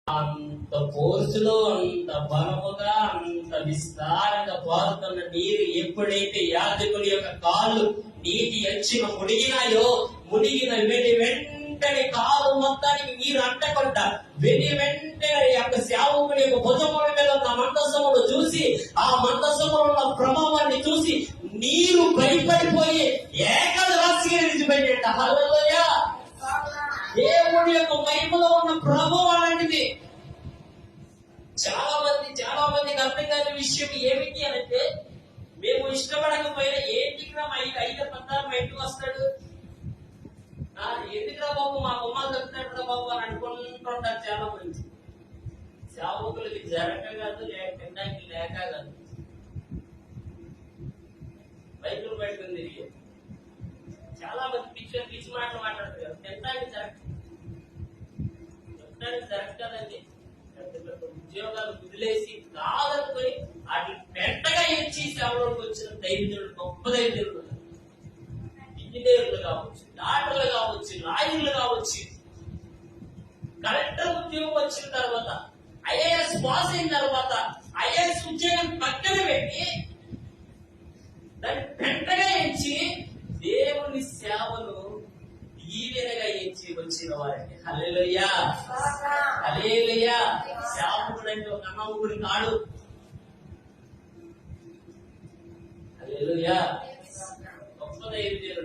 అంత ఫోర్సులో అంత బలముగా అంత విస్తారంగా పారుతున్న నీరు ఎప్పుడైతే యాజకుని యొక్క కాళ్ళు నీటి అంచున మునిగినాయో, మునిగిన వెంటనే కాలు మొత్తానికి నీరు అంటకుండా వెంటనే యొక్క సేవకుని యొక్క భుజముల మీద ఉన్న మందసమును చూసి, ఆ మందసములో ఉన్న ప్రభావాన్ని చూసి నీరు భయపడిపోయి ఏకరాశిగా విడిచిపెట్టేట. హల్లెలూయా! దేవుడి యొక్క మహిమలో ఉన్న ప్రభావం అలాంటిది. చాలా మందికి అర్థం కాని విషయం ఏమిటి అంటే, మేము ఇష్టపడకపోయినా ఏంటికి మా 5-16 మా ఇంటికి వస్తాడు, ఎందుకురా బాబు మా బొమ్మలు దొరుకుతాడు రా బాబు అని అనుకుంటుంటారు చాలా మంది. సేవకులకి జరగక కాదు, తినడానికి లేక కాదు, బైకులు పెట్టుకుని తిరిగి చాలా మంది పిచ్చి మాటలు మాట్లాడతారు కదా. తినడానికి జరగదండి. ఉద్యోగాలు వదిలేసి కాదనుకొని వాటి పెంటగా ఇచ్చి సేవలోకి వచ్చిన ధైర్యులు, గొప్ప ధైర్యులు, ఇంజనీర్లు కావచ్చు, డాక్టర్లు కావచ్చు, లాయర్లు కావచ్చు, కలెక్టర్ ఉద్యోగం వచ్చిన తర్వాత, ఐఏఎస్ పాస్ అయిన తర్వాత ఐఏఎస్ ఉద్యోగం పక్కన పెట్టి దాన్ని పెంటగా ఇచ్చి దేవుని సేవను ఈవెనగా ఇచ్చి వచ్చిన వారికి హల్లెలూయా, హల్లెలూయా. సేవకుడు అంటే ఒక అన్నముడి కాడు. హల్లెలూయా. గొప్ప ధైర్యుడు.